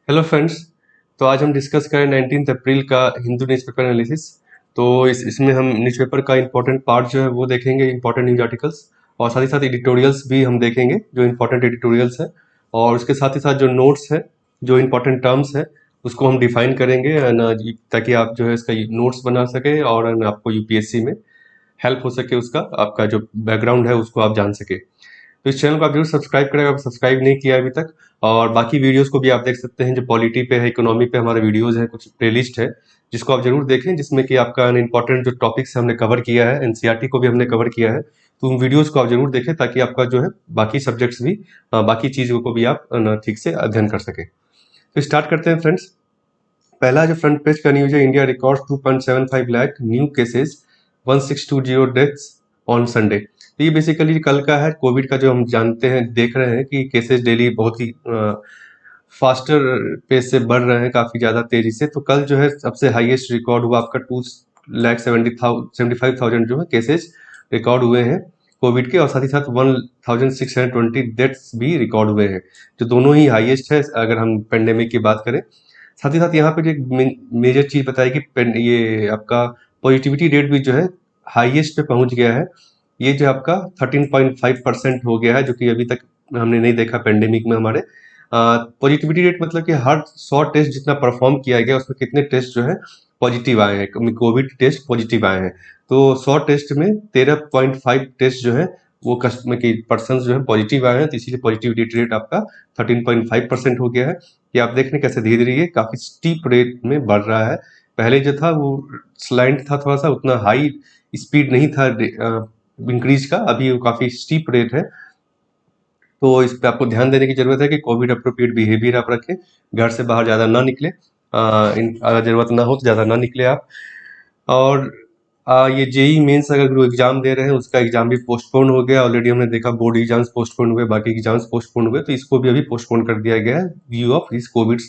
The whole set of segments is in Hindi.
Hello friends. तो आज हम डिस्कस करें 19 अप्रैल का हिंदू न्यूज़पेपर एनालिसिस। तो इसमें हम न्यूज़पेपर का इंपॉर्टेंट पार्ट जो है वो देखेंगे, इंपॉर्टेंट न्यूज आर्टिकल्स, और साथ ही साथ एडिटोरियल्स भी हम देखेंगे जो इंपॉर्टेंट एडिटोरियल्स हैं। और उसके साथ ही साथ जो नोट्स हैं, जो इंपॉर्टेंट टर्म्स हैं, उसको हम डिफाइन करेंगे ताकि आप जो है इसका नोट्स बना सके और आपको यूपीएससी में हेल्प हो सके, उसका आपका जो बैकग्राउंड है उसको आप जान सके। तो इस चैनल को आप जरूर सब्सक्राइब करें अगर सब्सक्राइब नहीं किया है अभी तक। और बाकी वीडियोस को भी आप देख सकते हैं, जो पॉलिटी पे है, इकोनॉमी पे हमारे वीडियोस हैं, कुछ प्लेलिस्ट है जिसको आप जरूर देखें, जिसमें कि आपका इंपॉर्टेंट जो टॉपिक्स हमने कवर किया है, एनसीईआरटी को भी हमने कवर किया है। तो उन वीडियोस को आप जरूर देखें ताकि आपका जो है बाकी सब्जेक्ट्स भी बाकी चीजों को भी आप ठीक से अध्ययन कर सके। तो स्टार्ट करते हैं फ्रेंड्स। पहला जो फ्रंट पेज का न्यूज है, India record 2.75 lakh new cases, 1620 deaths on Sunday. तो ये बेसिकली कल का है, कोविड का, जो हम जानते हैं, देख रहे हैं कि केसेस डेली बहुत ही फास्टर पेस से बढ़ रहे हैं, काफी ज्यादा तेजी से। तो कल जो है सबसे हाईएस्ट रिकॉर्ड हुआ आपका 2,75,000 जो है केसेस रिकॉर्ड हुए हैं कोविड के, और साथ ही साथ 1,620 डेथ्स भी रिकॉर्ड हुए हैं, जो दोनों ही हाईएस्ट है अगर हम पेंडेमिक की बात करें। साथ ही साथ यहाँ पे जो एक मेजर चीज बताई कि ये आपका पॉजिटिविटी रेट भी जो है हाईएस्ट पे पहुंच गया है। ये जो आपका 13.5% हो गया है, जो कि अभी तक हमने नहीं देखा पेंडेमिक में हमारे। पॉजिटिविटी रेट मतलब कि हर 100 टेस्ट जितना परफॉर्म किया गया उसमें कितने टेस्ट जो है पॉजिटिव आए हैं, कोविड टेस्ट पॉजिटिव आए हैं। तो 100 टेस्ट में 13.5 टेस्ट जो है वो कस्टमर की पर्सन जो है पॉजिटिव आए हैं, तो इसीलिए पॉजिटिविटी रेट आपका 13.5% हो गया है। ये आप देख रहे हैं कैसे धीरे धीरे ये काफी स्टीप रेट में बढ़ रहा है। पहले जो था वो स्लाइड था, थोड़ा सा उतना हाई स्पीड नहीं था इंक्रीज का, अभी वो काफी स्टीप रेट है। तो इस पे आपको ध्यान देने की जरूरत है कि कोविड अप्रोप्रिएट बिहेवियर आप रखें, घर से बाहर ज्यादा ना निकले, अगर जरूरत ना हो तो ज्यादा ना निकले आप। और ये जेई मेंस अगर जो एग्जाम दे रहे हैं उसका एग्जाम भी पोस्टपोन हो गया ऑलरेडी, हमने देखा बोर्ड एग्जाम्स पोस्टपोन हुए, बाकी एग्जाम्स पोस्टपोन हुए, तो इसको भी अभी पोस्टपोन कर दिया गया है व्यू ऑफ इस कोविड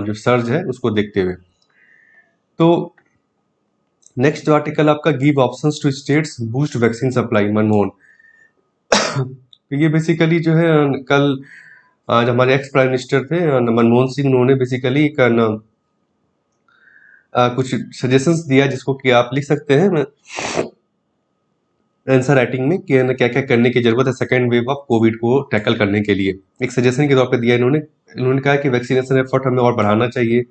जो सर्ज है उसको देखते हुए। तो नेक्स्ट जो आर्टिकल आपका, give options to states boost vaccine supply, Manmohan. तो ये बेसिकली जो है कल आज हमारे एक्स प्राइम मिनिस्टर थे मनमोहन सिंह, उन्होंने बेसिकली एक कुछ सजेशंस दिया जिसको कि आप लिख सकते हैं आंसर राइटिंग में कि क्या क्या करने की जरूरत है सेकेंड वेव ऑफ कोविड को टैकल करने के लिए। एक सजेशन के तौर पे दिया इन्होंने। इन्होंने कहा कि वैक्सीनेशन एफर्ट हमें और बढ़ाना चाहिए।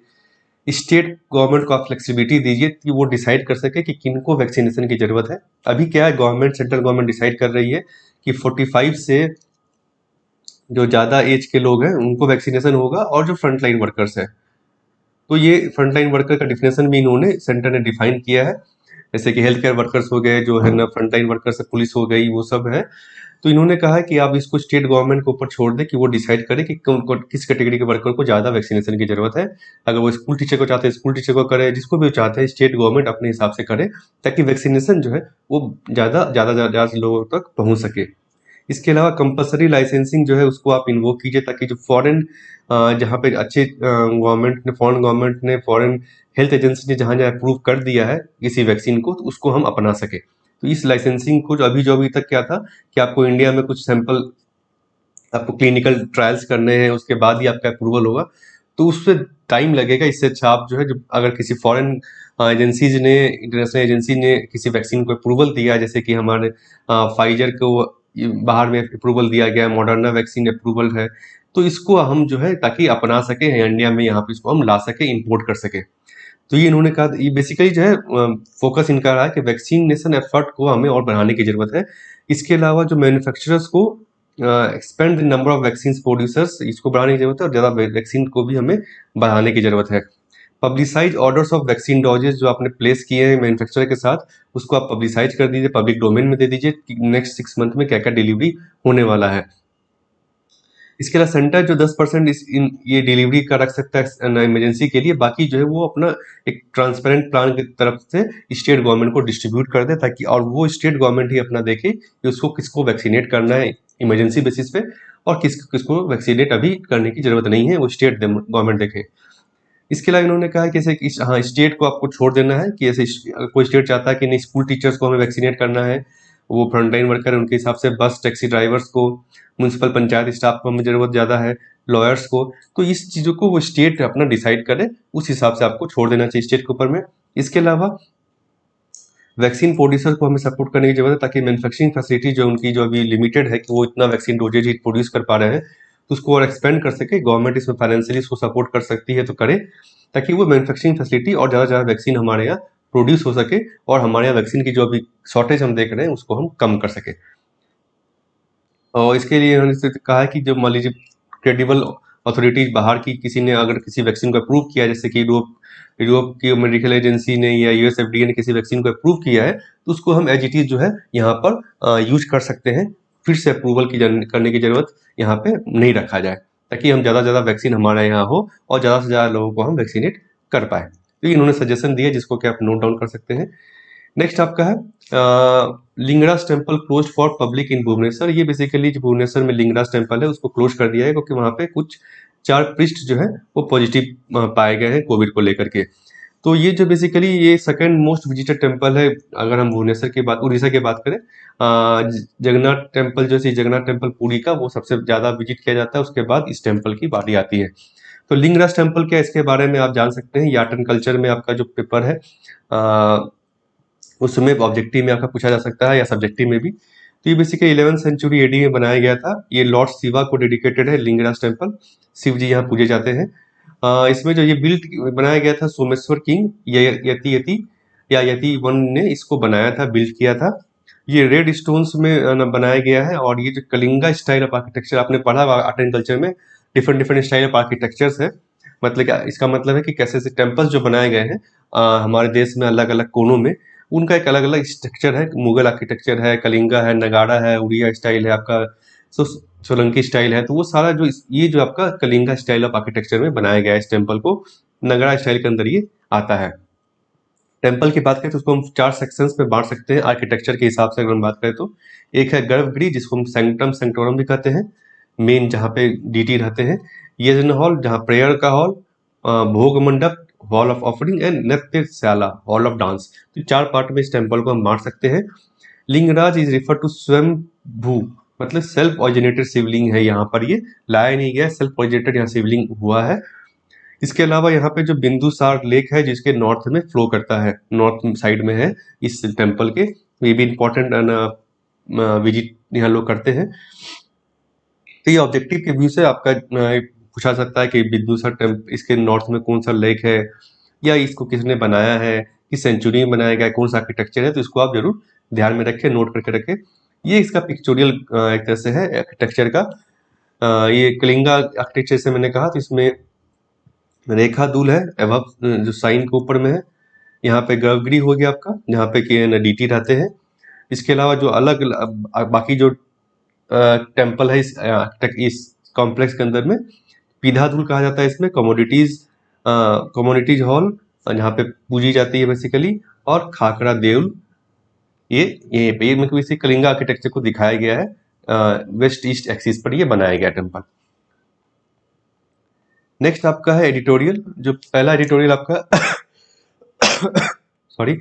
स्टेट गवर्नमेंट को आप फ्लेक्सिबिलिटी दीजिए कि वो डिसाइड कर सके कि किनको वैक्सीनेशन की जरूरत है। अभी क्या है, गवर्नमेंट, सेंट्रल गवर्नमेंट डिसाइड कर रही है कि 45 से जो ज़्यादा एज के लोग हैं उनको वैक्सीनेशन होगा, और जो फ्रंटलाइन वर्कर्स है। तो ये फ्रंटलाइन वर्कर का डिफिनेशन भी इन्होंने, सेंटर ने डिफाइन किया है, जैसे कि हेल्थ केयर वर्कर्स हो गए, जो है ना फ्रंटलाइन वर्कर्स है, पुलिस हो गई, वो सब है। तो इन्होंने कहा है कि आप इसको स्टेट गवर्नमेंट के ऊपर छोड़ दें कि वो डिसाइड करे कि किस कैटेगरी के वर्कर को ज़्यादा वैक्सीनेशन की जरूरत है। अगर वो स्कूल टीचर को चाहते हैं स्कूल टीचर को करे, जिसको भी वो चाहते हैं स्टेट गवर्नमेंट अपने हिसाब से करे, ताकि वैक्सीनेशन जो है वो ज़्यादा ज़्यादा ज़्यादा लोगों तक पहुँच सके। इसके अलावा कंपलसरी लाइसेंसिंग जो है उसको आप इन्वोक कीजिए, ताकि जो फॉरेन जहाँ पे अच्छे फॉरेन गवर्नमेंट ने, फॉरेन हेल्थ एजेंसी ने जहाँ जहाँ अप्रूव कर दिया है किसी वैक्सीन को, तो उसको हम अपना सके। तो इस लाइसेंसिंग को जो अभी तक क्या था कि आपको इंडिया में कुछ सैंपल, आपको क्लिनिकल ट्रायल्स करने हैं, उसके बाद ही आपका अप्रूवल होगा, तो उससे टाइम लगेगा। इससे अच्छा आप जो है, जब अगर किसी फॉरेन एजेंसीज ने, इंटरनेशनल एजेंसी ने किसी वैक्सीन को अप्रूवल दिया, जैसे कि हमारे फाइजर को बाहर में अप्रूवल दिया गया, मॉडर्ना वैक्सीन अप्रूवल है, तो इसको हम जो है ताकि अपना सके इंडिया में, यहाँ पे इसको हम ला सके, इंपोर्ट कर सके। तो ये इन्होंने कहा, ये बेसिकली जो है फोकस इनका रहा है कि वैक्सीनेशन एफर्ट को हमें और बढ़ाने की जरूरत है। इसके अलावा जो मैन्युफैक्चरर्स को expand the number of vaccine producers, इसको बढ़ाने की जरूरत है, और ज़्यादा वैक्सीन को भी हमें बढ़ाने की जरूरत है। Publicize orders of vaccine doses जो आपने प्लेस किए हैं मैन्युफैक्चरर के साथ, उसको आप पब्लिसाइज कर दीजिए, पब्लिक डोमेन में दे दीजिए कि नेक्स्ट 6 मंथ में क्या क्या डिलीवरी होने वाला है। इसके अलावा सेंटर जो 10% ये डिलीवरी का रख सकता है इमरजेंसी के लिए, बाकी जो है वो अपना एक ट्रांसपेरेंट प्लान की तरफ से स्टेट गवर्नमेंट को डिस्ट्रीब्यूट कर दे, ताकि और वो स्टेट गवर्नमेंट ही अपना देखे कि उसको किसको वैक्सीनेट करना है इमरजेंसी बेसिस पे, और किसको वैक्सीनेट अभी करने की जरूरत नहीं है, वो स्टेट गवर्नमेंट देखे। इसके अलावा इन्होंने कहा है कि जैसे कि हाँ, स्टेट को आपको छोड़ देना है कि ऐसे कोई स्टेट चाहता है कि नहीं स्कूल टीचर्स को हमें वैक्सीनेट करना है, वो फ्रंटलाइन वर्कर है, उनके हिसाब से बस टैक्सी ड्राइवर्स को, म्यूनसिपल पंचायत स्टाफ को हमें जरूरत ज़्यादा है, लॉयर्स को, तो इस चीज़ों को वो स्टेट अपना डिसाइड करे, उस हिसाब से आपको छोड़ देना चाहिए स्टेट के ऊपर में। इसके अलावा वैक्सीन प्रोड्यूसर को हमें सपोर्ट करने की जरूरत है, ताकि मैन्युफैक्चरिंग फैसिलिटी जो उनकी जो अभी लिमिटेड है कि वो इतना वैक्सीन डोजेज ही प्रोड्यूस कर पा रहे हैं, तो उसको और एक्सपेंड कर सके। गवर्नमेंट इसमें फाइनेंशियली उसको सपोर्ट कर सकती है तो करे, ताकि वो मैन्युफैक्चरिंग फैसिलिटी और ज़्यादा से ज़्यादा वैक्सीन हमारे यहाँ प्रोड्यूस हो सके, और हमारे यहाँ वैक्सीन की जो अभी शॉर्टेज हम देख रहे हैं उसको हम कम कर सके। और इसके लिए उन्होंने जैसे कहा है कि जब मान लीजिए क्रेडिबल अथॉरिटीज बाहर की किसी ने अगर किसी वैक्सीन को अप्रूव किया, जैसे कि यूरोप की मेडिकल एजेंसी ने या यूएस एफडीए ने किसी वैक्सीन को अप्रूव किया है, तो उसको हम एज इट इज जो है यहाँ पर यूज कर सकते हैं। फिर से अप्रूवल करने की जरूरत यहाँ पे नहीं रखा जाए, ताकि हम ज़्यादा से ज़्यादा वैक्सीन हमारे यहाँ हो और ज़्यादा से ज़्यादा लोगों को हम वैक्सीनेट कर पाए। तो इन्होंने सजेशन दिया जिसको कि आप नोट डाउन कर सकते हैं। नेक्स्ट आपका है Lingaraj temple close for public in Bhubaneswar. ये बेसिकली जो भुवनेश्वर में लिंगराज टेम्पल है उसको क्लोज कर दिया है, क्योंकि वहाँ पे कुछ 4 प्रीस्ट जो है वो पॉजिटिव पाए गए हैं कोविड को लेकर के। तो ये जो बेसिकली ये सेकंड मोस्ट विजिटेड टेम्पल है, अगर हम भुवनेश्वर की बात, उड़ीसा की बात करें। जगन्नाथ टेम्पल जो जगन्नाथ टेम्पल पुरी का, वो सबसे ज़्यादा विजिट किया जाता है, उसके बाद इस टेम्पल की बारी आती है। तो लिंगराज टेम्पल क्या, इसके बारे में आप जान सकते हैं, आर्ट एंड कल्चर में आपका जो पेपर है उसमें ऑब्जेक्टिव में आपका पूछा जा सकता है या सब्जेक्टिव में भी। तो ये बेसिकली 11th सेंचुरी एडी में बनाया गया था। ये लॉर्ड शिवा को डेडिकेटेड है लिंगराज टेम्पल, शिव जी यहाँ पूजे जाते हैं। इसमें जो ये बिल्ड बनाया गया था सोमेश्वर किंग यति वन ने इसको बनाया था, बिल्ड किया था। ये रेड स्टोन्स में बनाया गया है, और ये जो कलिंगा स्टाइल ऑफ आर्किटेक्चर आपने पढ़ा आर्ट एंड कल्चर में, different different style of architectures है। मतलब क्या इसका मतलब है कि कैसे से टेम्पल्स जो बनाए गए हैं हमारे देश में अलग अलग कोनों में, उनका एक अलग अलग स्ट्रक्चर है। मुगल आर्किटेक्चर है, कलिंगा है, नगाड़ा है, उड़िया स्टाइल है आपका, सोलंकी स्टाइल है। तो वो सारा जो ये जो आपका कलिंगा स्टाइल ऑफ आर्किटेक्चर में बनाया गया है, इस टेम्पल को नगड़ा स्टाइल के अंदर ये आता है। टेम्पल की बात करें तो उसको हम 4 सेक्शंस में बांट सकते हैं आर्किटेक्चर के हिसाब से। अगर हम बात करें तो एक है गर्भगृह, जिसको हम सेंक्टम सेंक्टोरम भी कहते हैं, मेन जहाँ पे डीटी रहते हैं। यज्ञ हॉल जहाँ प्रेयर का हॉल, भोग मंडप, हॉल ऑफ ऑफरिंग, एंड नृत्यशाला, हॉल ऑफ डांस। तो 4 पार्ट में इस टेम्पल को हम बांट सकते हैं। लिंगराज इज रिफर टू स्वयं भू, मतलब सेल्फ ऑरिजिनेटेड शिवलिंग है। यहाँ पर ये लाया नहीं गया, सेल्फ ऑरिजिनेटेड यहाँ शिवलिंग हुआ है। इसके अलावा यहाँ पे जो बिंदुसार लेक है, जिसके नॉर्थ में फ्लो करता है, नॉर्थ साइड में है इस टेम्पल के, ये भी इम्पोर्टेंट विजिट यहाँ लोग करते हैं। तो ये ऑब्जेक्टिव के व्यू से आपका पूछा सकता है कि बिंदुसार इसके नॉर्थ में कौन सा लेक है, या इसको किसने बनाया है, किस सेंचुरी में बनाया गया, कौन सा आर्किटेक्चर है। तो इसको आप जरूर ध्यान में रखें, नोट करके रखें। ये इसका पिक्चोरियल एक तरह से है आर्किटेक्चर का। ये कलिंगा आर्किटेक्चर से मैंने कहा, तो इसमें रेखा दूल है एवब जो साइन के ऊपर में है। यहाँ पे गर्भगृह हो गया आपका, जहाँ पे कि डीटी रहते हैं। इसके अलावा जो अलग बाकी जो टेम्पल है इस कॉम्प्लेक्स के अंदर में, पीधाधुल कहा जाता है इसमें, कम्युनिटीज हॉल जहाँ पे पूजी जाती है बेसिकली, और खाकरा देउल, ये पे मतलब इसे कलिंगा आर्किटेक्चर को दिखाया गया है। वेस्ट ईस्ट एक्सिस पर ये बनाया गया टेम्पल। नेक्स्ट आपका है एडिटोरियल। जो पहला एडिटोरियल आपका sorry,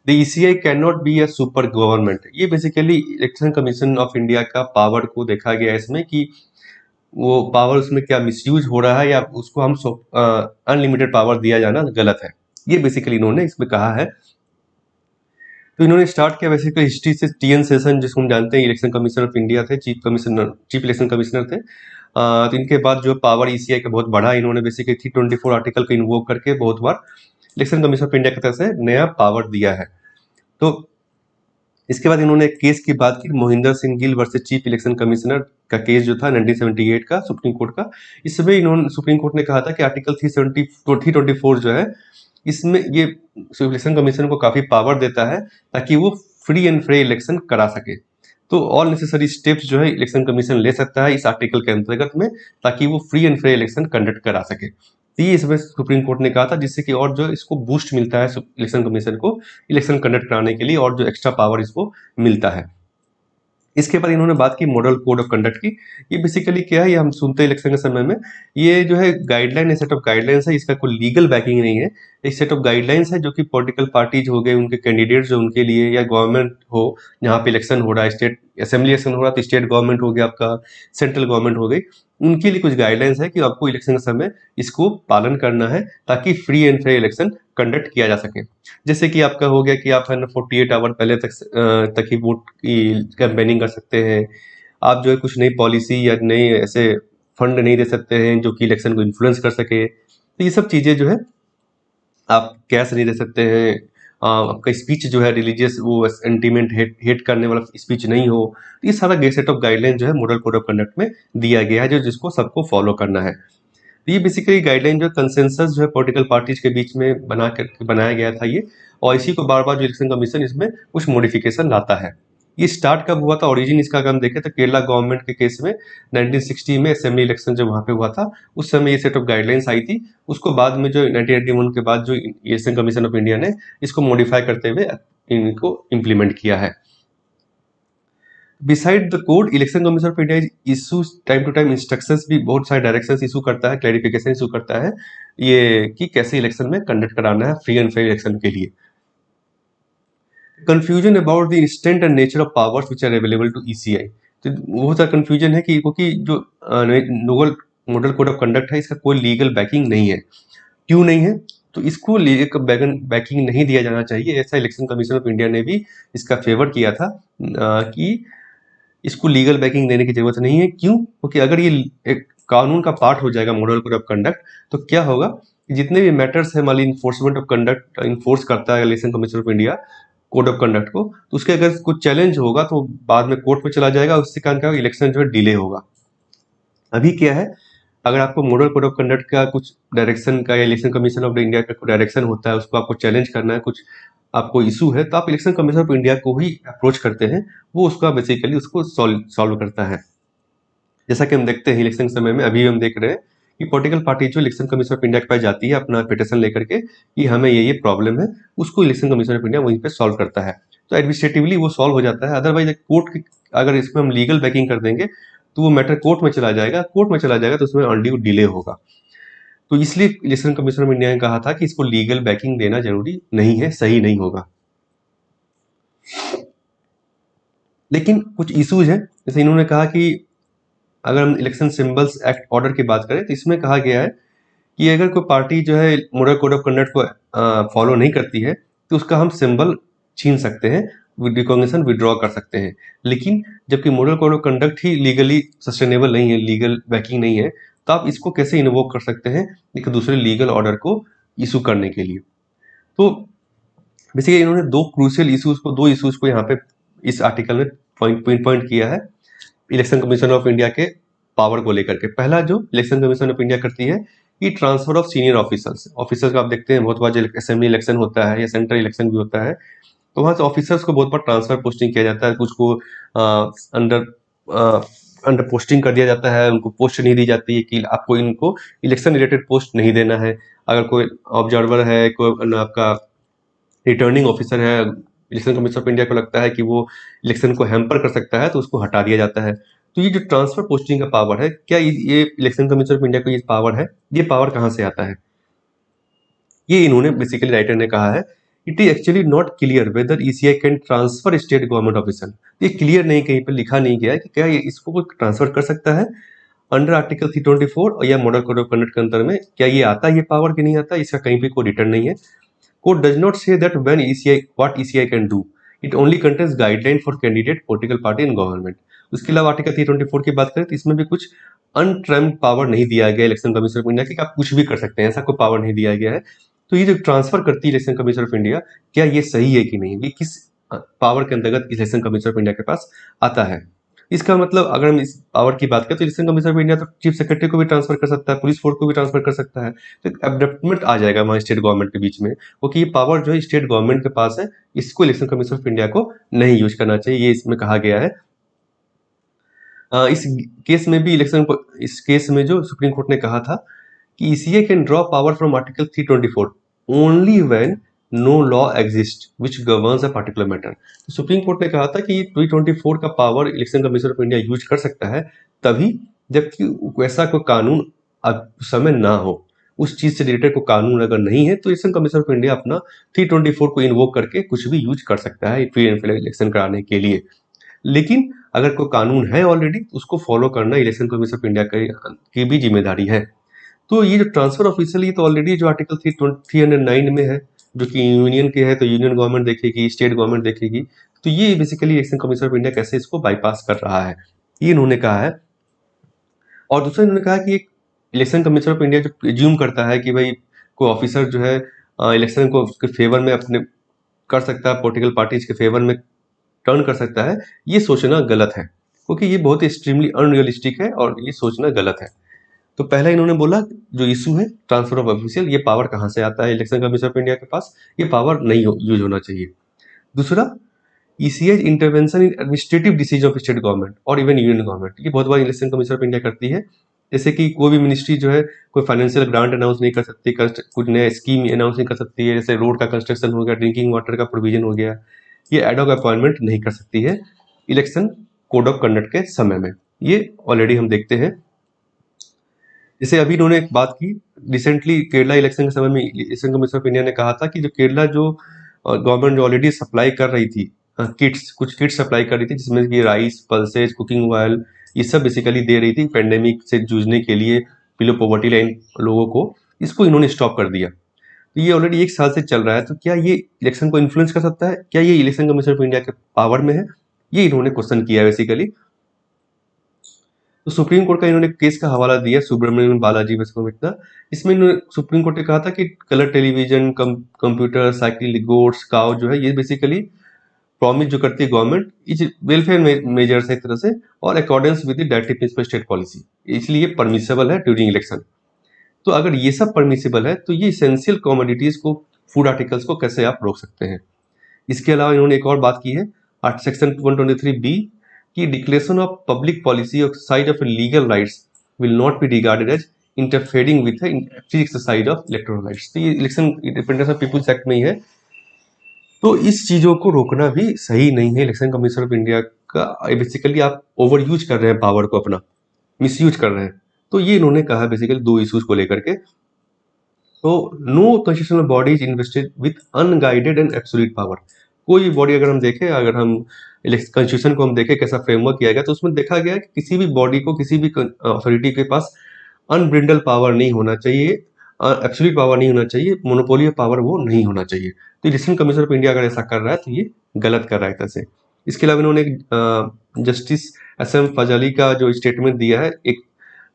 the ECI can not be a super government. ये basically election commission of India का पावर को देखा गया है इसमें, कि वो पावर उसमें क्या मिसयूज हो रहा है, या उसको हम अनलिमिटेड पावर दिया जाना गलत है। ये बेसिकली इन्होंने इसमें कहा है। तो इन्होंने स्टार्ट किया बेसिकली हिस्ट्री से। टीएन सेशन, जिसको हम जानते हैं इलेक्शन कमीशन ऑफ इंडिया थे, चीफ इलेक्शन कमिश्नर थे। तो इनके बाद जो पावर ईसीआई का बहुत बढ़ा, इन्होंने बेसिकली 324 आर्टिकल को इन्वोक करके बहुत बार इलेक्शन कमीशन ऑफ इंडिया की तरफ से नया पावर दिया है। तो इसके बाद इन्होंने एक केस की बात की, Mohinder Singh Gill versus chief election commissioner का केस जो था 1978 का सुप्रीम कोर्ट का। इसमें इन्होंने सुप्रीम कोर्ट ने कहा था कि आर्टिकल 324 जो है, इसमें ये इलेक्शन कमीशन को काफी पावर देता है, ताकि वो फ्री एंड फेयर इलेक्शन करा सके। तो ऑल नेसेसरी स्टेप्स जो है इलेक्शन कमीशन ले सकता है इस आर्टिकल के अंतर्गत में, ताकि वो free and fair election conduct करा सके। तो ये इसमें सुप्रीम कोर्ट ने कहा था, जिससे कि और जो इसको बूस्ट मिलता है इलेक्शन कमीशन को इलेक्शन कंडक्ट कराने के लिए, और जो एक्स्ट्रा पावर इसको मिलता है। इसके बाद इन्होंने बात की मॉडल कोड ऑफ कंडक्ट की। ये बेसिकली क्या है, ये हम सुनते हैं इलेक्शन के समय में, ये जो है गाइडलाइन है, सेट ऑफ गाइडलाइंस है, इसका कोई लीगल बैकिंग नहीं है। एक सेट ऑफ गाइडलाइंस है जो कि पॉलिटिकल पार्टीज हो गए, उनके कैंडिडेट्स जो उनके लिए, या गवर्नमेंट हो जहाँ पे इलेक्शन हो रहा है, स्टेट असेंबली इलेक्शन हो रहा है तो स्टेट गवर्नमेंट हो गया आपका, सेंट्रल गवर्नमेंट हो गई, उनके लिए कुछ गाइडलाइंस है कि आपको इलेक्शन के समय इसको पालन करना है ताकि free and fair election conduct किया जा सके। जैसे कि आपका हो गया कि आप है ना 48 आवर पहले तक ही वोट की कैंपेनिंग कर सकते हैं। आप जो है कुछ नई पॉलिसी या नए ऐसे फंड नहीं दे सकते हैं जो कि इलेक्शन को इन्फ्लुएंस कर सके। तो ये सब चीज़ें जो है आप कैश नहीं दे सकते हैं। आपका स्पीच जो है रिलीजियस वो सेंटीमेंट हेट करने वाला स्पीच नहीं हो। तो ये सारा सेट ऑफ गाइडलाइन जो है मॉडल कोड ऑफ कंडक्ट में दिया गया है जो जिसको सबको फॉलो करना है। तो ये बेसिकली गाइडलाइन जो कंसेंसस जो है पॉलिटिकल पार्टीज के बीच में बनाया गया था ये, और इसी को बार बार जो इलेक्शन कमीशन इसमें कुछ मॉडिफिकेशन लाता है। ये स्टार्ट कब हुआ था, ओरिजिन इसका अगर हम देखें तो केरला गवर्नमेंट के केस में 1960 में असेंबली इलेक्शन जब वहाँ पे हुआ था उस समय ये सेट ऑफ गाइडलाइंस आई थी। उसको बाद में जो 1981 के बाद जो इलेक्शन कमीशन ऑफ इंडिया ने इसको मॉडिफाई करते हुए इनको इम्प्लीमेंट किया है। Beside the code, election commission of India issues time to time instructions भी बहुत सारे डायरेक्शंस इशू करता है, क्लैरिफिकेशन इशू करता है ये कि कैसे इलेक्शन में कंडक्ट कराना है फ्री एंड फेयर इलेक्शन के लिए। Confusion about the extent and nature of powers which are available to ECI. तो बहुत सारा कंफ्यूजन है कि क्योंकि जो novel model code of conduct है इसका कोई लीगल बैकिंग नहीं है। क्यों नहीं है? तो इसको लीगल बैकिंग नहीं दिया जाना चाहिए, ऐसा इलेक्शन कमीशन ऑफ इंडिया ने भी इसका फेवर किया था कि इसको लीगल बैकिंग देने की जरूरत नहीं है। क्यों? क्योंकि अगर ये एक कानून का पार्ट हो जाएगा मॉडल कोड ऑफ कंडक्ट तो क्या होगा कि जितने भी मैटर्स है मान ली इन्फोर्समेंट ऑफ कंडक्ट इन्फोर्स करता है election commission of India code of conduct को, तो उसके अगर कुछ चैलेंज होगा तो बाद में कोर्ट में चला जाएगा, उससे कारण क्या होगा इलेक्शन जो है डिले होगा। अभी क्या है, अगर आपको मॉडल कोड ऑफ कंडक्ट का कुछ डायरेक्शन का या इलेक्शन कमीशन ऑफ इंडिया का डायरेक्शन होता है उसको आपको चैलेंज करना है, कुछ आपको इशू है तो आप इलेक्शन कमीशन ऑफ इंडिया को ही अप्रोच करते हैं, वो उसका बेसिकली उसको सॉल्व करता है। जैसा कि हम देखते हैं इलेक्शन के समय में अभी हम देख रहे हैं कि पॉलिटिकल पार्टी जो इलेक्शन कमीशन ऑफ इंडिया के पास जाती है अपना पिटिशन लेकर के कि हमें ये प्रॉब्लम है, उसको इलेक्शन कमीशन ऑफ इंडिया वहीं पे सॉल्व करता है, तो एडमिनिस्ट्रेटिवली वो सॉल्व हो जाता है। अदरवाइज कोर्ट अगर इसमें हम लीगल बैकिंग कर देंगे तो वो मैटर कोर्ट में चला जाएगा, तो उसमें अनड्यू डिले होगा। तो इसलिए इलेक्शन कमीशन ऑफ इंडिया ने कहा था कि इसको लीगल बैकिंग देना जरूरी नहीं है, सही नहीं होगा। लेकिन कुछ इश्यूज हैं, जैसे इन्होंने कहा कि अगर हम इलेक्शन सिंबल्स एक्ट ऑर्डर की बात करें तो इसमें कहा गया है कि अगर कोई पार्टी जो है मॉडल कोड ऑफ कंडक्ट को फॉलो नहीं करती है तो उसका हम सिंबल छीन सकते हैं, रिकॉग्निशन विड्रॉ कर सकते हैं। लेकिन जबकि model code of conduct he legally sustainable नहीं है, लीगल बैकिंग नहीं है, तो आप इसको कैसे इन्वोक कर सकते हैं एक दूसरे लीगल ऑर्डर को इशू करने के लिए। तो बेसिकली इन्होंने दो इश्यूज को यहाँ पे इस आर्टिकल में पॉइंट किया है इलेक्शन कमीशन ऑफ इंडिया के पावर को लेकर के। पहला जो इलेक्शन कमीशन ऑफ इंडिया करती है कि ट्रांसफर ऑफ सीनियर ऑफिसर्स का आप देखते हैं बहुत बार जब असेंबली इलेक्शन होता है या सेंट्रल इलेक्शन भी होता है तो वहाँ से ऑफिसर्स को बहुत बार ट्रांसफर पोस्टिंग किया जाता है, कुछ को अंडर अंडर पोस्टिंग कर दिया जाता है, उनको पोस्ट नहीं दी जाती है कि आपको इनको इलेक्शन रिलेटेड पोस्ट नहीं देना है। अगर कोई ऑब्जर्वर है, कोई आपका रिटर्निंग ऑफिसर है, इलेक्शन कमीशन ऑफ इंडिया को लगता है कि वो इलेक्शन को हैम्पर कर सकता है तो उसको हटा दिया जाता है। तो ये जो ट्रांसफर पोस्टिंग का पावर है, क्या ये इलेक्शन कमीशन ऑफ इंडिया को ये पावर है? ये पावर कहाँ से आता है? ये इन्होंने बेसिकली राइटर ने कहा है it is actually not clear whether ECI can transfer state government officer. ये क्लियर नहीं, कहीं पर लिखा नहीं गया है कि क्या ये इसको कोई ट्रांसफर कर सकता है अंडर आर्टिकल 324 या मॉडल कोड ऑफ कंडक्ट के अंतर में, क्या ये आता है ये पावर कि नहीं आता, इसका कहीं भी कोई रिटर्न नहीं है। Code does not say that when what ECI can do. It only contains guideline for candidate, political party and government. उसके अलावा आर्टिकल 324 की बात करें तो इसमें भी कुछ अनट्रम्ड पावर नहीं दिया गया इलेक्शन कमीशन ऑफ इंडिया की आप कुछ भी कर सकते हैं, ऐसा कोई पावर नहीं दिया गया है। तो ये जो ट्रांसफर करती है इलेक्शन कमीशन ऑफ इंडिया, क्या ये सही है कि नहीं, ये किस पावर के अंतर्गत इलेक्शन कमीशन ऑफ इंडिया के पास आता है? इसका मतलब अगर हम इस पावर की बात करें तो इलेक्शन कमीशन ऑफ इंडिया तो चीफ सेक्रेटरी को भी ट्रांसफर कर सकता है, पुलिस फोर्स को भी ट्रांसफर कर सकता है, तो एक एबडप्टमेंट आ जाएगा वहाँ स्टेट गवर्नमेंट के बीच में, क्योंकि ये पावर जो है स्टेट गवर्नमेंट के पास है, इसको इलेक्शन कमीशन ऑफ इंडिया को नहीं यूज करना चाहिए, ये इसमें कहा गया है। इस केस में भी इस केस में जो सुप्रीम कोर्ट ने कहा था कि ECI can draw power from article 324 only when no law exist which governs a particular matter. तो सुप्रीम कोर्ट ने कहा था कि 324 का power election commission of India use कर सकता है तभी जबकि वैसा कोई कानून अब समय ना हो, उस चीज से रिलेटेड कोई कानून अगर नहीं है तो इलेक्शन कमीशन ऑफ इंडिया अपना 324 को इन्वोक करके कुछ भी यूज कर सकता है फ्री एंड फेयर इलेक्शन कराने के लिए। लेकिन अगर कोई कानून है ऑलरेडी उसको फॉलो करना इलेक्शन कमीशन ऑफ इंडिया की भी जिम्मेदारी है। तो ये जो ट्रांसफर ऑफिशियल, ये तो ऑलरेडी जो आर्टिकल 309 में है, जो कि यूनियन के है, तो यूनियन गवर्नमेंट देखेगी, स्टेट गवर्नमेंट देखेगी। तो ये basically election commission of India कैसे इसको बाईपास कर रहा है, ये इन्होंने कहा है। और दूसरा इन्होंने कहा कि एक इलेक्शन कमीशन ऑफ इंडिया जो एज्यूम करता है कि भाई कोई ऑफिसर जो है इलेक्शन को उसके फेवर में अपने कर सकता है, पॉलिटिकल पार्टीज के फेवर में टर्न कर सकता है, ये सोचना गलत है, क्योंकि ये बहुत ही एक्सट्रीमली अनरियलिस्टिक है और ये सोचना गलत है। तो पहला इन्होंने बोला जो इशू है ट्रांसफर ऑफ ऑफिशियल, ये पावर कहाँ से आता है इलेक्शन कमीशन ऑफ इंडिया के पास, ये पावर नहीं यूज होना चाहिए। दूसरा, ECI intervention in administrative decision of state government और इवन यूनियन गवर्नमेंट, ये बहुत बार इलेक्शन कमीशन ऑफ इंडिया करती है। जैसे कि कोई भी मिनिस्ट्री जो है कोई फाइनेंशियल ग्रांट अनाउंस नहीं कर सकती, कुछ नया स्कीम अनाउंस नहीं कर सकती है, जैसे रोड का कंस्ट्रक्शन हो गया, ड्रिंकिंग वाटर का प्रोविजन हो गया, ये एडॉक अपॉइंटमेंट नहीं कर सकती है इलेक्शन कोड ऑफ कंडक्ट के समय में। ये ऑलरेडी हम देखते हैं। जैसे अभी इन्होंने एक बात की रिसेंटली केरला इलेक्शन के समय में, इलेक्शन कमीशन ऑफ इंडिया ने कहा था कि जो केरला जो गवर्नमेंट जो ऑलरेडी सप्लाई कर रही थी किट्स, कुछ किट्स सप्लाई कर रही थी जिसमें कि राइस, पल्सेज, कुकिंग ऑयल, ये सब बेसिकली दे रही थी पेंडेमिक से जूझने के लिए बिलो पॉवर्टी लाइन लोगों को, इसको इन्होंने स्टॉप कर दिया। तो ये ऑलरेडी 1 साल से चल रहा है, तो क्या ये इलेक्शन को इन्फ्लुएंस कर सकता है, क्या ये इलेक्शन कमीशन ऑफ इंडिया के पावर में है, ये इन्होंने क्वेश्चन किया है बेसिकली। तो सुप्रीम कोर्ट का इन्होंने केस का हवाला दिया सुब्रमण्यम बालाजी विश्वमित्रा। इसमें इन्होंने सुप्रीम कोर्ट ने कहा था कि colour television, computer, cycle, goods, cow जो है ये बेसिकली प्रॉमिस जो करती है गवर्नमेंट, इस वेलफेयर मेजर्स है एक तरह से, और accordance with the directive principle state policy, इसलिए परमिसेबल है ड्यूरिंग इलेक्शन। तो अगर ये सब परमिसेबल है तो ये इसेंशियल कमोडिटीज को, फूड आर्टिकल्स को कैसे आप रोक सकते हैं। इसके अलावा इन्होंने एक और बात की है सेक्शन 123B कि declaration of public policy of side of legal rights will not be regarded as interfering with free exercise of electoral rights. तो ये election independence of people's act में ही है। तो इस चीजों को रोकना भी सही नहीं है इलेक्शन कमीशन ऑफ इंडिया का। बेसिकली आप ओवर यूज कर रहे हैं पावर को, अपना मिस यूज कर रहे हैं। तो ये इन्होंने कहा बेसिकली 2 इश्यूज को लेकर के। तो no constitutional body is invested with unguided and absolute power. कोई भी बॉडी अगर हम देखें, अगर हम कॉन्स्टिट्यूशन को हम देखें कैसा फ्रेमवर्क किया गया, तो उसमें देखा गया कि किसी भी बॉडी को, किसी भी अथॉरिटी के पास अनब्रिंडल पावर नहीं होना चाहिए, एब्सोल्यूट पावर नहीं होना चाहिए, मोनोपोली पावर वो नहीं होना चाहिए। तो इलेक्शन कमीशन ऑफ इंडिया अगर ऐसा कर रहा है तो ये गलत कर रहा है तरह से। इसके अलावा इन्होंने जस्टिस SM फजाली का जो स्टेटमेंट दिया है एक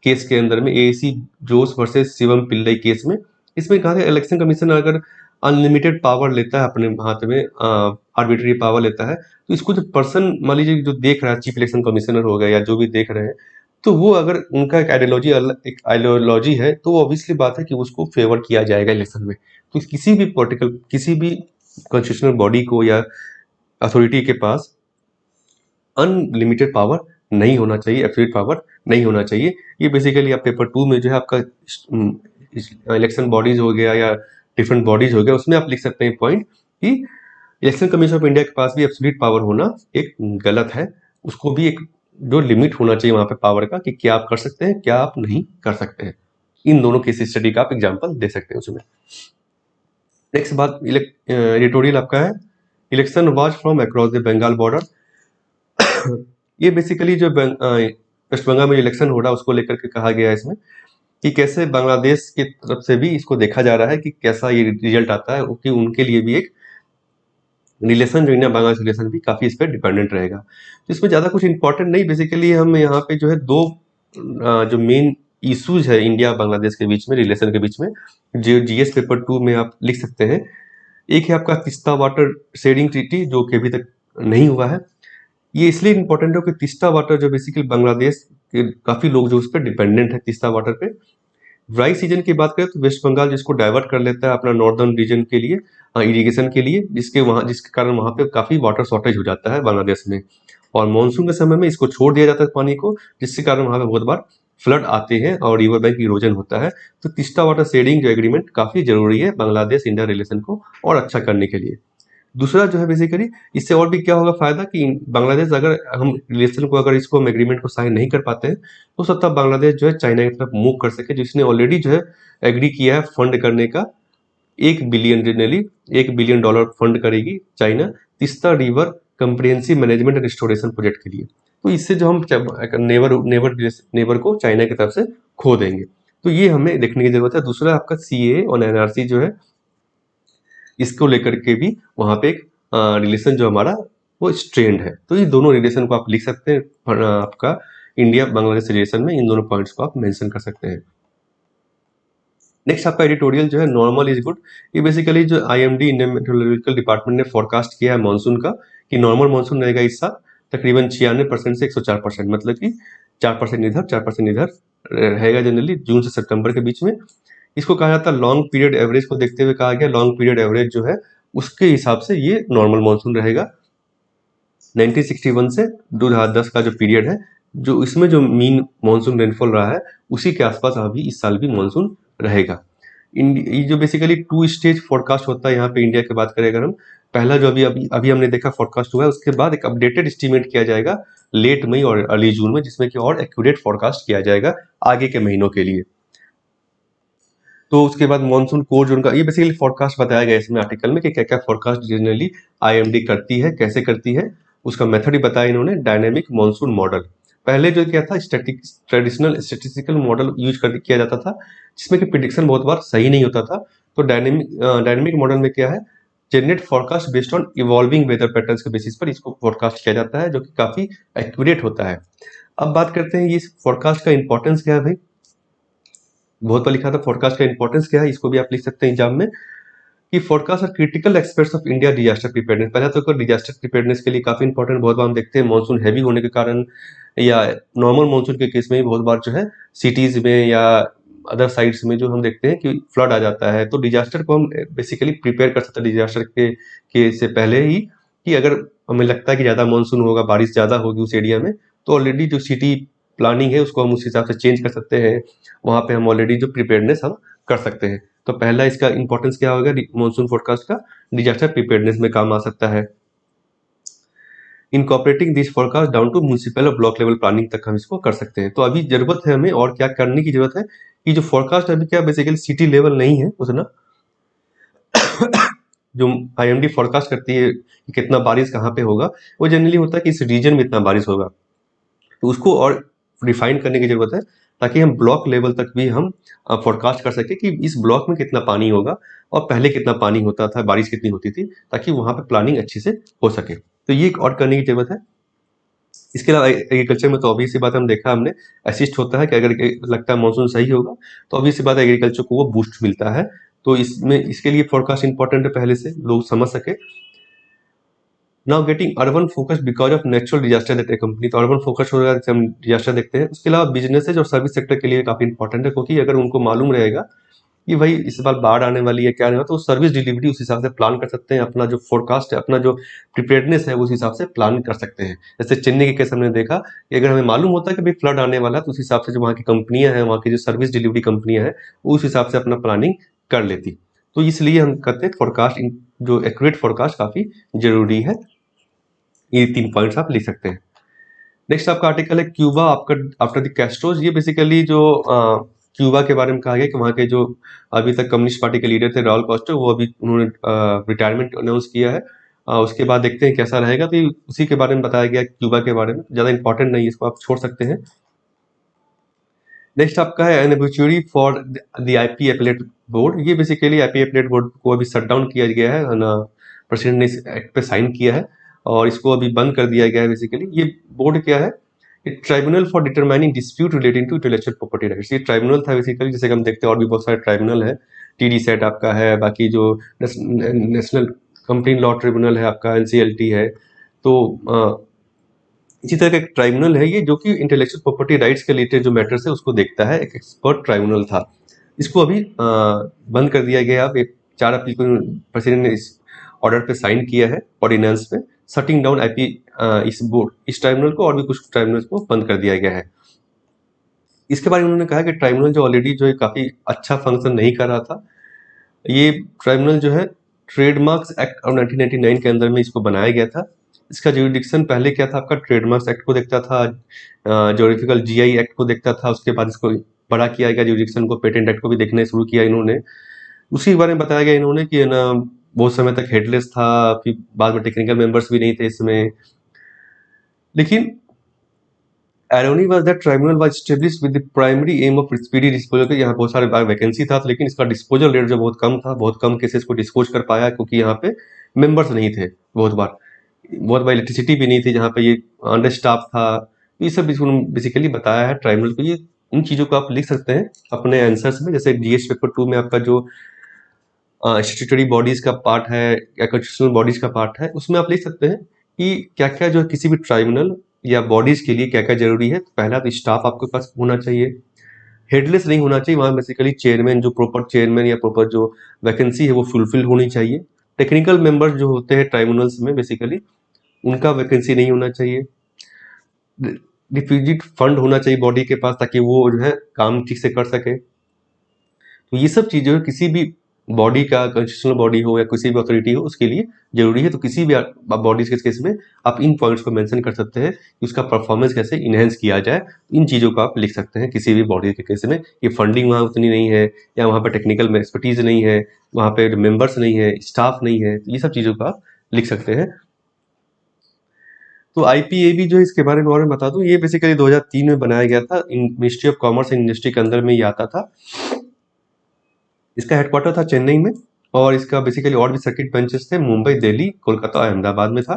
केस के अंदर में, AAC जोस वर्सेस शिवम पिल्लई केस में, इसमें कहा था इलेक्शन कमीशन अगर अनलिमिटेड पावर लेता है अपने हाथ में, आर्बिट्री पावर लेता है, तो इसको जो पर्सन मान लीजिए जो देख रहा है, चीफ इलेक्शन कमिश्नर हो गया या जो भी देख रहे हैं, तो वो अगर उनका एक आइडियोलॉजी है तो वो ऑब्वियसली बात है कि उसको फेवर किया जाएगा इलेक्शन में। तो किसी भी पॉलिटिकल, किसी भी कॉन्स्टिट्यूशनल बॉडी को या अथॉरिटी के पास अनलिमिटेड पावर नहीं होना चाहिए, एब्सोल्यूट पावर नहीं होना चाहिए। ये बेसिकली आप पेपर 2 में जो है आपका इलेक्शन बॉडीज हो गया या डिफरेंट बॉडीज हो गया, उसमें आप लिख सकते हैं पॉइंट कि इलेक्शन कमीशन ऑफ इंडिया के पास भी एब्सोल्यूट पावर होना एक गलत है। उसको भी एक जो लिमिट होना चाहिए वहां पे पावर का, कि क्या आप कर सकते हैं, क्या आप नहीं कर सकते हैं। इन दोनों केस स्टडी का आप एग्जाम्पल दे सकते हैं उसमें। नेक्स्ट बात एडिटोरियल आपका है, election watch from across the Bengal border. ये बेसिकली जो वेस्ट बंगाल में इलेक्शन हो रहा है उसको लेकर के कहा गया है इसमें, कि कैसे बांग्लादेश की तरफ से भी इसको देखा जा रहा है कि कैसा ये रिजल्ट आता है, कि उनके लिए भी एक रिलेशन जो इंडिया बांग्लादेश रिलेशन भी काफी इस पर डिपेंडेंट रहेगा। तो इसमें ज्यादा कुछ इंपॉर्टेंट नहीं, बेसिकली हम यहाँ पे जो है 2 जो मेन इश्यूज है इंडिया बांग्लादेश के बीच में, रिलेशन के बीच में, जो GS पेपर 2 में आप लिख सकते हैं। एक है आपका तिस्ता वाटर शेयरिंग ट्रीटी, जो कि अभी तक नहीं हुआ है। ये इसलिए इंपॉर्टेंट है कि तिस्ता वाटर जो बेसिकली बांग्लादेश के काफी लोग जो उस पर डिपेंडेंट है तिस्ता वाटर पे। ड्राई सीजन की बात करें तो वेस्ट बंगाल जिसको डाइवर्ट कर लेता है अपना नॉर्दर्न रीजन के लिए, इरिगेशन के लिए, जिसके कारण वहां पे काफी वाटर शॉर्टेज हो जाता है बांग्लादेश में। और मानसून के समय में इसको छोड़ दिया जाता है पानी को, जिसके कारण वहां पे बहुत बार फ्लड आते हैं और रिवर बैंक इरोजन होता है। तो तिस्ता वाटर शेयरिंग जो एग्रीमेंट काफी जरूरी है बांग्लादेश इंडिया रिलेशन को और अच्छा करने के लिए। दूसरा जो है बेसिकली इससे और भी क्या होगा फायदा, कि बांग्लादेश अगर हम रिलेशन को, अगर हम एग्रीमेंट को साइन नहीं कर पाते हैं, तो सकता बांग्लादेश जो है चाइना की तरफ मूव कर सके, जिसने ऑलरेडी जो है एग्री किया है फंड करने का, 1 बिलियन जनरली $1 बिलियन फंड करेगी China Teesta river comprehensive management and restoration project के लिए। तो इससे जो हम नेबर को चाइना की तरफ से खो देंगे, तो ये हमें देखने की जरूरत है। दूसरा आपका CAA और NRC जो है, इसको लेकर के भी वहाँ पे एक रिलेशन जो हमारा वो स्ट्रेंड है। तो ये दोनों रिलेशन को आप लिख सकते हैं, आपका इंडिया बांग्लादेश रिलेशन में इन दोनों पॉइंट्स को आप मेंशन कर सकते हैं। नेक्स्ट आपका एडिटोरियल जो है नॉर्मल इज गुड। ये बेसिकली जो IMD इंडियन मेट्रोलॉजिकल डिपार्टमेंट ने फोरकास्ट किया है मानसून का, कि नॉर्मल मानसून रहेगा इस साल तकरीबन 96% से 104%, मतलब कि 4% इधर 4% इधर रहेगा जनरली जून से सितंबर के बीच में। इसको कहा जाता है लॉन्ग पीरियड एवरेज को देखते हुए कहा गया, लॉन्ग पीरियड एवरेज जो है उसके हिसाब से ये नॉर्मल मानसून रहेगा। 1961 से 2010 का जो पीरियड है, जो इसमें जो मीन मानसून रेनफॉल रहा है उसी के आसपास अभी इस साल भी मानसून रहेगा। ये जो बेसिकली 2 स्टेज फोरकास्ट होता है यहाँ पे इंडिया की बात करें अगर हम, पहला जो अभी अभी अभी हमने देखा फोरकास्ट हुआ है, उसके बाद एक अपडेटेड एस्टीमेट किया जाएगा लेट मई और अर्ली जून में, जिसमें कि और एक्यूरेट फोरकास्ट किया जाएगा आगे के महीनों के लिए। तो उसके बाद मानसून कोर जोन का ये बेसिकली फोरकास्ट बताया गया इसमें आर्टिकल में कि क्या क्या फोरकास्ट जनरली IMD करती है, कैसे करती है, उसका मेथड ही बताया इन्होंने, डायनेमिक मानसून मॉडल। पहले जो क्या था ट्रेडिशनल स्टेटिस्टिकल मॉडल यूज किया जाता था, जिसमें कि प्रिडिक्शन बहुत बार सही नहीं होता था। तो डायनेमिक मॉडल में क्या है, generate forecast based on evolving weather patterns के बेसिस पर इसको फोरकास्ट किया जाता है, जो कि काफी एक्यूरेट होता है। अब बात करते हैं ये फोरकास्ट का इंपॉर्टेंस क्या है भाई। बहुत बार लिखा था फोरकास्ट का इंपॉर्टेंस क्या है, इसको भी आप लिख सकते हैं एग्जाम में, कि forecast are critical expects of India disaster preparedness. पहला तो डिजास्टर प्रिपेयरनेस के लिए काफी इंपॉर्टेंट, बहुत बार हम देखते हैं मानसून हैवी होने के कारण या नॉर्मल मानसून के केस में भी बहुत बार जो है सिटीज में या अदर साइड्स में जो हम देखते हैं कि फ्लड आ जाता है, तो डिजास्टर को हम बेसिकली प्रिपेयर कर सकते हैं डिजास्टर के से पहले ही, कि अगर हमें लगता है कि ज्यादा मानसून होगा, बारिश ज्यादा होगी उस एरिया में, तो ऑलरेडी जो सिटी प्लानिंग है उसको हम उस हिसाब से चेंज कर सकते हैं, वहां पे हम ऑलरेडी जो प्रिपेयरनेस हम कर सकते हैं। तो पहला इसका इंपॉर्टेंस क्या होगा मानसून फोरकास्ट का, डिजास्टर प्रिपेयरनेस में काम आ सकता है। Incorporating this forecast down to municipal और ब्लॉक लेवल प्लानिंग तक हम इसको कर सकते हैं। तो अभी जरूरत है हमें और क्या करने की जरूरत है, कि जो फोरकास्ट अभी क्या बेसिकली सिटी लेवल नहीं है उतना, जो IMD फोरकास्ट करती है कि कितना बारिश कहाँ पे होगा, वो जनरली होता है कि इस रीजन में इतना बारिश होगा, तो उसको और रिफाइन करने की जरूरत है, ताकि हम ब्लॉक लेवल तक भी हम फोरकास्ट कर सके कि इस ब्लॉक में कितना पानी होगा और पहले कितना पानी होता था, बारिश कितनी होती थी, ताकि वहां पे प्लानिंग अच्छे से हो सके। तो ये एक और करने की जरूरत है। इसके अलावा एग्रीकल्चर में तो ऑब्वियस सी बात हम देखा हमने, असिस्ट होता है कि अगर लगता है मानसून सही होगा तो ऑब्वियस सी बात है एग्रीकल्चर को वो बूस्ट मिलता है। तो इसमें इसके लिए फोरकास्ट इंपॉर्टेंट है, पहले से लोग समझ सके। Now getting urban focus because of natural disaster that company, तो अर्बन फोकस हो रहा है, हम डिजास्टर देखते हैं। उसके अलावा बिजनेसेस और सर्विस सेक्टर के लिए काफी इंपॉर्टेंट है, क्योंकि अगर उनको मालूम रहेगा कि भाई इस बार बाढ़ आने वाली है, क्या नहीं, तो सर्विस डिलीवरी उस हिसाब से प्लान कर सकते हैं, अपना जो फोरकास्ट है, अपना जो प्रिपेयर्डनेस है उस हिसाब से प्लान कर सकते हैं। जैसे चेन्नई के केस हमने देखा कि अगर हमें मालूम होता है कि भाई फ्लड आने वाला है, तो उस हिसाब से जो वहाँ की कंपनियां हैं, वहाँ की जो सर्विस डिलीवरी कंपनियां हैं, उस हिसाब से अपना प्लानिंग कर लेती। तो इसलिए हम कहते हैं फोरकास्ट, जो एक्यूरेट फोरकास्ट काफी जरूरी है। ये 3 पॉइंट्स आप लिख सकते हैं। नेक्स्ट आपका आर्टिकल है क्यूबा आपका आफ्टर द कैस्ट्रोज। ये बेसिकली जो क्यूबा के बारे में कहा गया कि वहाँ के जो अभी तक कम्युनिस्ट पार्टी के लीडर थे राउल कास्ट्रो, वो अभी उन्होंने रिटायरमेंट अनाउंस किया है। उसके बाद देखते हैं कैसा रहेगा, तो उसी के बारे में बताया गया क्यूबा के बारे में, ज़्यादा इंपॉर्टेंट नहीं है, इसको आप छोड़ सकते हैं। नेक्स्ट आपका है an obituary for the IP appellate board. ये बेसिकली IP एपलेट बोर्ड को अभी शट डाउन किया गया है ना, प्रेसिडेंट ने इस एक्ट पे साइन किया है और इसको अभी बंद कर दिया गया है। बेसिकली ये बोर्ड क्या है, tribunal for determining dispute relating to intellectual property rights. ये ट्राइब्यूनल था बेसिकली, जैसे कि हम देखते हैं और भी बहुत सारे ट्राइब्यूनल है, TDSAT आपका है, बाकी जो नेशनल कंप्लेंट लॉ ट्रिब्यूनल है आपका, NCLT है। तो इसी तरह का एक ट्राइब्यूनल है ये, जो कि इंटेलेक्चुअल प्रॉपर्टी राइट्स के रिलेटेड जो मैटर्स है उसको देखता है, एक एक्सपर्ट ट्राइब्यूनल था। इसको अभी बंद कर दिया गया। अब 4 अप्रैल को प्रेसिडेंट ने इस ऑर्डर पे साइन किया है ऑर्डिनेंस में, शटिंग डाउन IP इस ट्राइब्यूनल को और भी कुछ ट्राइब्यूनल्स को बंद कर दिया गया है। इसके बारे में उन्होंने कहा कि ट्राइब्यूनल जो ऑलरेडी जो है काफी अच्छा फंक्शन नहीं कर रहा था, ये ट्राइब्यूनल जो है ट्रेडमार्क्स एक्ट ऑफ 1999 के अंदर में इसको बनाया गया था। इसका ज्यूरिडिक्शन पहले क्या था आपका, ट्रेडमार्क्स एक्ट को देखता था, ज्योग्राफिकल GI एक्ट को देखता था, उसके बाद इसको बड़ा किया गया जुरिडिक्शन को, पेटेंट एक्ट को भी देखना शुरू किया इन्होंने। उसी के बारे में बताया गया इन्होंने कि ना बहुत समय तक हेडलेस था, फिर बाद में टेक्निकल मेंबर्स भी नहीं थे इसमें। लेकिन irony was that tribunal was established with the primary aim of speedy disposal। यहाँ बहुत सारे वैकेंसी था, लेकिन इसका डिस्पोजल रेट जो बहुत कम था, बहुत कम केसेस को डिस्पोज कर पाया, क्योंकि यहाँ पे मेंबर्स नहीं थे। बहुत बार इलेक्ट्रिसिटी भी नहीं थी, जहाँ पे ये अंडर स्टाफ था। ये सब बेसिकली बताया है ट्राइब्यूनल को। ये इन चीज़ों को आप लिख सकते हैं अपने आंसर्स में, जैसे जीएस पेपर 2 में आपका जो स्टैट्यूटरी बॉडीज का पार्ट है या कॉन्स्टिट्यूशनल बॉडीज का पार्ट है, उसमें आप लिख सकते हैं कि क्या क्या जो किसी भी ट्राइब्यूनल या बॉडीज के लिए क्या क्या जरूरी है। पहला तो स्टाफ आपके पास होना चाहिए, हेडलेस नहीं होना चाहिए। वहाँ बेसिकली चेयरमैन, जो प्रॉपर चेयरमैन या प्रॉपर जो वैकेंसी है वो फुलफिल होनी चाहिए। टेक्निकल मेंबर्स जो होते हैं ट्राइब्यूनल्स में बेसिकली उनका वैकेंसी नहीं होना चाहिए। डिपॉजिट फंड होना चाहिए बॉडी के पास, ताकि वो जो है काम ठीक से कर सके। तो ये सब चीज़ें किसी भी बॉडी का, कॉन्स्टिट्यूशनल बॉडी हो या किसी भी अथॉरिटी हो, उसके लिए जरूरी है। तो किसी भी बॉडीज के केस में आप इन पॉइंट्स को मेंशन कर सकते हैं कि उसका परफॉर्मेंस कैसे इनहेंस किया जाए। इन चीज़ों को आप लिख सकते हैं किसी भी बॉडी के केस में। ये फंडिंग वहाँ उतनी नहीं है, या वहाँ पर टेक्निकल एक्सपर्टीज नहीं है, वहाँ पे मेंबर्स नहीं है, स्टाफ नहीं है, तो ये सब चीज़ों को आप लिख सकते हैं। तो आईपीएबी जो है, इसके बारे में और मैं बता दूं, ये बेसिकली 2003 में बनाया गया था। Ministry of commerce and industry के अंदर में ये आता था। इसका हेडक्वार्टर था चेन्नई में, और इसका बेसिकली और भी सर्किट बेंचेस थे मुंबई, दिल्ली, कोलकाता और अहमदाबाद में था।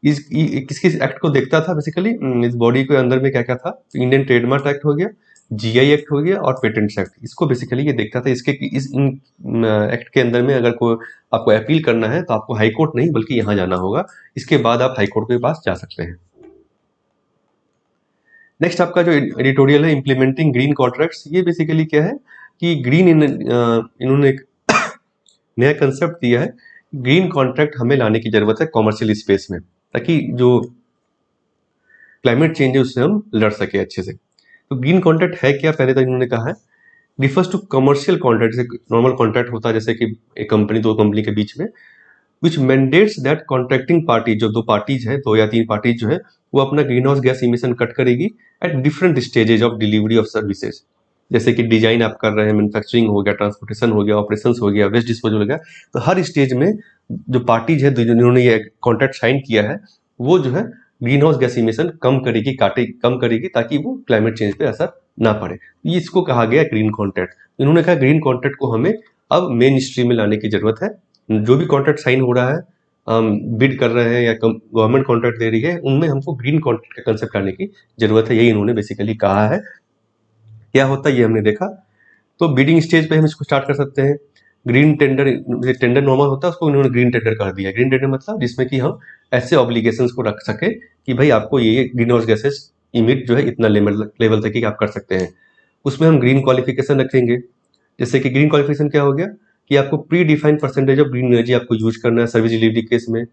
किस किस एक्ट को देखता था बेसिकली, इस बॉडी के अंदर में क्या क्या था। इंडियन ट्रेडमार्क एक्ट हो गया, जीआई एक्ट हो गया और पेटेंट्स एक्ट। इसको बेसिकली ये देखता था। इसके इन एक्ट के अंदर में अगर कोई आपको अपील करना है तो आपको हाई कोर्ट नहीं बल्कि यहाँ जाना होगा, इसके बाद आप हाई कोर्ट के पास जा सकते हैं। नेक्स्ट आपका जो एडिटोरियल है, इम्प्लीमेंटिंग ग्रीन कॉन्ट्रैक्ट्स। ये बेसिकली क्या है कि इन्होंने एक नया कंसेप्ट दिया है। ग्रीन कॉन्ट्रैक्ट हमें लाने की जरूरत है कॉमर्शियल स्पेस में, ताकि जो क्लाइमेट चेंज है उससे हम लड़ सके अच्छे से। तो ग्रीन कॉन्ट्रैक्ट है क्या, पहले तो इन्होंने कहा है रिफर्स टू कमर्शियल कॉन्ट्रैक्ट। जैसे नॉर्मल कॉन्ट्रैक्ट होता है, जैसे कि एक कंपनी दो कंपनी के बीच में, विच मैंडेट्स दैट कॉन्ट्रैक्टिंग पार्टी, जो दो पार्टीज है, 2 या 3 पार्टीज जो है, वो अपना green house gas emission cut करेगी at different stages of delivery of services. जैसे कि डिजाइन आप कर रहे हैं, मैन्युफैक्चरिंग हो गया, ट्रांसपोर्टेशन हो गया, ऑपरेशंस हो गया, वेस्ट डिस्पोजल हो गया। तो हर स्टेज में जो पार्टीज है जिन्होंने ये कॉन्ट्रैक्ट साइन किया है, वो जो है ग्रीन हाउस गैस इमिशन कम करेगी, ताकि वो क्लाइमेट चेंज पे असर ना पड़े। ये इसको कहा गया ग्रीन कॉन्ट्रैक्ट। इन्होंने कहा ग्रीन कॉन्ट्रैक्ट को हमें अब मेन स्ट्रीम में लाने की जरूरत है। जो भी कॉन्ट्रैक्ट साइन हो रहा है, बिड कर रहे हैं या गवर्नमेंट कॉन्ट्रैक्ट दे रही है, उनमें हमको ग्रीन कॉन्ट्रैक्ट का कंसेप्ट लाने की जरूरत है। यही इन्होंने बेसिकली कहा है। क्या होता है ये हमने देखा। तो बिडिंग स्टेज पे हम इसको स्टार्ट कर सकते हैं। ग्रीन टेंडर, टेंडर नॉर्मल होता है, उसको इन्होंने ग्रीन टेंडर कर दिया। ग्रीन टेंडर मतलब जिसमें कि हम ऐसे ऑब्लिगेशंस को रख सके कि भाई आपको ये ग्रीन हाउस गैसेस इमिट जो है इतना लेवल तक ही आप कर सकते हैं। उसमें हम ग्रीन क्वालिफिकेशन रखेंगे। जैसे कि ग्रीन क्वालिफिकेशन क्या हो गया कि आपको pre defined percentage of green energy आपको यूज करना है सर्विस डिलीवरी केस में।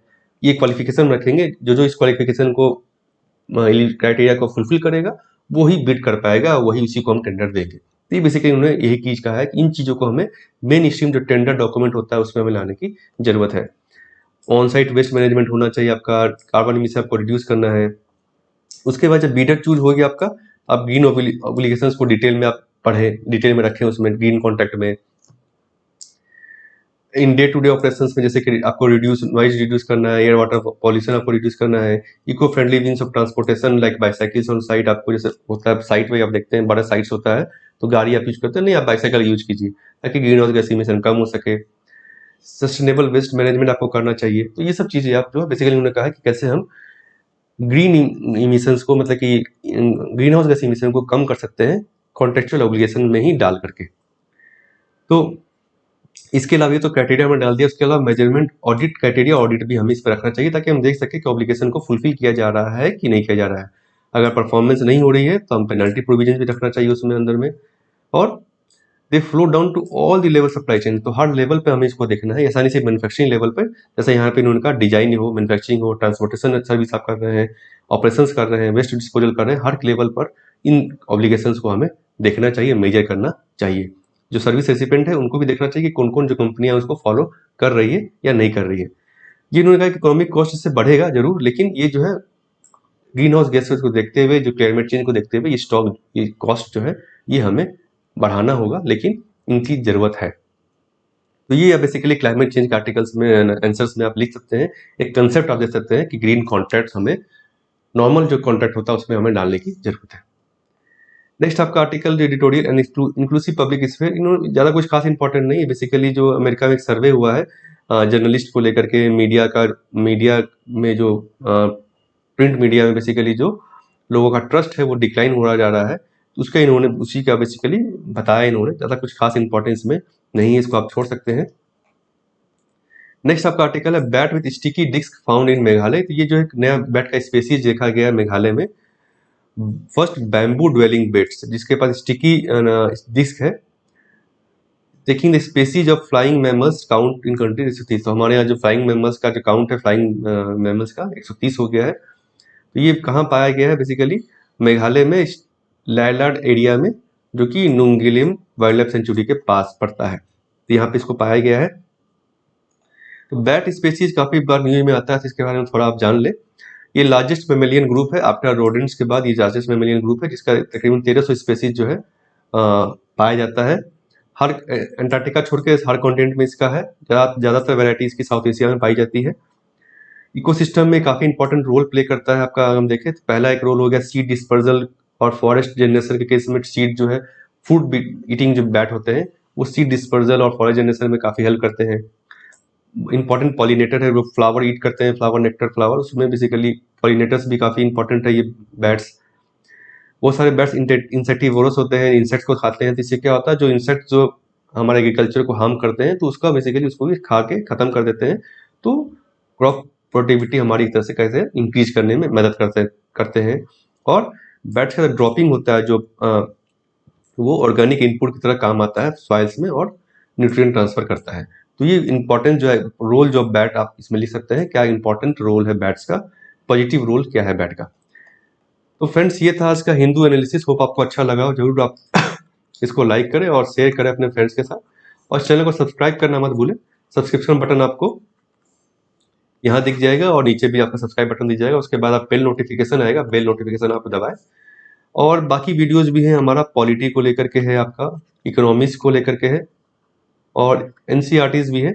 ये क्वालिफिकेशन रखेंगे। जो जो इस क्वालिफिकेशन को क्राइटेरिया को फुलफिल करेगा वो ही बिड कर पाएगा, वही उसी को हम टेंडर देंगे। तो ये बेसिकली उन्होंने यही चीज कहा है कि इन चीजों को हमें मेन स्ट्रीम जो टेंडर डॉक्यूमेंट होता है उसमें हमें लाने की जरूरत है। ऑन साइट वेस्ट मैनेजमेंट होना चाहिए आपका, कार्बन इमिशन आपको रिड्यूस करना है। उसके बाद जब बीडर चूज हो गया आपका, आप ग्रीन ऑब्लिगेशंस को डिटेल में आप पढ़ें, डिटेल में रखें उसमें ग्रीन कॉन्ट्रैक्ट में। In day to day operations में जैसे कि आपको नॉइज रिड्यूस करना है, एयर वाटर पॉल्यूशन आपको रिड्यूस करना है, eco friendly means of transportation like bicycles on site. आपको जैसे होता है साइट में आप देखते हैं बड़ा साइट्स होता है तो गाड़ी आप यूज करते हैं, नहीं आप बाइसाइकिल यूज कीजिए ताकि ग्रीन हाउस गैस इमिशन कम हो सके। सस्टेनेबल वेस्ट मैनेजमेंट आपको करना चाहिए। तो ये सब चीजें आप जो है बेसिकली उन्होंने कहा है कि कैसे हम ग्रीन इमिशंस को, मतलब कि ग्रीन हाउस गैस इमिशन को कम कर सकते हैं कॉन्ट्रेक्चुअल ऑब्लिगेशन में ही डाल करके। तो इसके अलावा ये तो क्राइटेरिया में डाल दिया। उसके अलावा मेजरमेंट ऑडिट, क्राइटेरिया ऑडिट भी हमें इस पर रखना चाहिए ताकि हम देख सके कि ऑब्लिगेशन को फुलफिल किया जा रहा है कि नहीं किया जा रहा है। अगर परफॉर्मेंस नहीं हो रही है तो हम पेनल्टी प्रोविजन भी रखना चाहिए उसमें अंदर में। और they flow down to all the level supply chain. तो हर लेवल पे हमें इसको देखना है, आसानी से मैन्युफैक्चरिंग लेवल पर, जैसे यहाँ पे इन्होंने कहा डिजाइन हो, मैन्युफैक्चरिंग हो, ट्रांसपोर्टेशन सर्विस आप कर रहे हैं, ऑपरेशंस कर रहे हैं, वेस्ट डिस्पोजल कर रहे हैं, हर लेवल पर इन ऑब्लिगेशंस को हमें देखना चाहिए, मेजर करना चाहिए। जो सर्विस रेसिपेंट है उनको भी देखना चाहिए कि कौन कौन जो कंपनियां उसको फॉलो कर रही है या नहीं कर रही है। ये इन्होंने कहा कि इकोनॉमिक कॉस्ट इससे बढ़ेगा जरूर, लेकिन ये जो है ग्रीन हाउस गैसेस को देखते हुए, जो क्लाइमेट चेंज को देखते हुए, ये स्टॉक, ये कॉस्ट जो है ये हमें बढ़ाना होगा, लेकिन इनकी जरूरत है। तो ये बेसिकली क्लाइमेट चेंज के आर्टिकल्स में आंसर्स में आप लिख सकते हैं। एक कंसेप्ट आप दे सकते हैं कि ग्रीन कॉन्ट्रैक्ट हमें, नॉर्मल जो कॉन्ट्रैक्ट होता है उसमें हमें डालने की जरूरत है। नेक्स्ट आपका आर्टिकल, जो editorial and inclusive public sphere, इन्होंने ज़्यादा कुछ खास इंपॉर्टेंट नहीं है। बेसिकली जो अमेरिका में एक सर्वे हुआ है जर्नलिस्ट को लेकर के, मीडिया में जो प्रिंट मीडिया में बेसिकली जो लोगों का ट्रस्ट है वो डिक्लाइन हो रहा जा रहा है, तो उसका इन्होंने उसी का बेसिकली बताया। इन्होंने ज़्यादा कुछ खास इंपॉर्टेंस में नहीं है, इसको आप छोड़ सकते हैं। नेक्स्ट आपका आर्टिकल है bat with sticky disc found in Meghalaya. तो ये जो एक नया बैट का स्पेसीज देखा गया है मेघालय में, फर्स्ट बैम्बू ड्वेलिंग बेट्स, जिसके पास स्टिकी डिस्क है। Taking the species of flying mammals count in country 130। तो हमारे यहाँ जो फ्लाइंग मैमल्स का जो काउंट है, फ्लाइंग मैमल्स का 130 हो गया है। तो ये कहाँ पाया गया है? बेसिकली मेघालय में लैलार्ड एरिया में, जो कि नुंगिलिम वाइल्ड लाइफ सेंचुरी के पास पड़ता है। तो यहाँ पे इसको पाया गया है। तो बैट स्पेसीज काफी बार न्यूज में आता है, तो इसके बारे में थोड़ा आप जान ले। ये लार्जेस्ट मेमेलियन ग्रुप है, आफ्टर रोडेंट्स के बाद ये लार्जेस्ट मेमेलियन ग्रुप है, जिसका तकरीबन 1300 स्पेसीज जो है पाया जाता है। हर अंटार्कटिका छोड़ के हर कॉन्टिनेंट में इसका है। ज्यादातर वैरायटी इसकी साउथ एशिया में पाई जाती है। इकोसिस्टम में काफी इंपॉर्टेंट रोल प्ले करता है आपका। हम देखें तो पहला एक रोल हो गया सीड डिस्पर्जल और फॉरेस्ट जनरेशन के केस में सीड जो है, फूड ईटिंग जो बैट होते हैं, वो सीड डिस्पर्जल और फॉरेस्ट जनरेशन में काफी हेल्प करते हैं। इंपॉर्टेंट पॉलिनेटर है, वो फ्लावर ईट करते हैं, फ्लावर नेक्टर फ्लावर, उसमें बेसिकली पॉलिनेटर्स भी काफी इंपॉर्टेंट है ये बैट्स। वो सारे बैट्स इंसेक्टिवोरस होते हैं, इंसेक्ट्स को खाते हैं। तो इससे क्या होता है, जो इंसेक्ट जो हमारे एग्रीकल्चर को हार्म करते हैं, तो उसका बेसिकली उसको भी खा के खत्म कर देते हैं। तो क्रॉप प्रोडक्टिविटी हमारी एक तरह से कैसे इंक्रीज करने में मदद करते हैं। और बैट्स का ड्रॉपिंग होता है जो वो ऑर्गेनिक इनपुट की तरह काम आता है सॉइल्स में और न्यूट्रिएंट ट्रांसफर करता है। तो ये इंपॉर्टेंट जो है रोल जो बैट, आप इसमें लिख सकते हैं क्या इंपॉर्टेंट रोल है बैट्स का, पॉजिटिव रोल क्या है बैट का। तो फ्रेंड्स ये था आज का हिंदू एनालिसिस। होप आपको अच्छा लगा हो। जरूर आप इसको लाइक करें और शेयर करें अपने फ्रेंड्स के साथ, और चैनल को सब्सक्राइब करना मत भूलें। सब्सक्रिप्शन बटन आपको यहाँ दिख जाएगा और नीचे भी आपका सब्सक्राइब बटन दिख जाएगा। उसके बाद आप बेल नोटिफिकेशन आएगा, बेल नोटिफिकेशन आप दबाएं। और बाकी वीडियोज भी हैं, हमारा पॉलिटी को लेकर के है, आपका इकोनॉमिक्स को लेकर के है, और एनसीईआरटीज भी है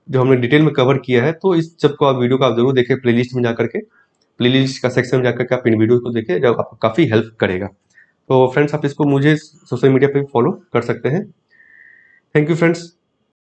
जो हमने डिटेल में कवर किया है। तो इस सबको आप वीडियो को आप जरूर देखें प्लेलिस्ट में जाकर के, प्लेलिस्ट का सेक्शन में जाकर के आप इन वीडियो को देखें, जब आपको काफ़ी हेल्प करेगा। तो फ्रेंड्स आप इसको मुझे सोशल मीडिया पे भी फॉलो कर सकते हैं। Thank you friends.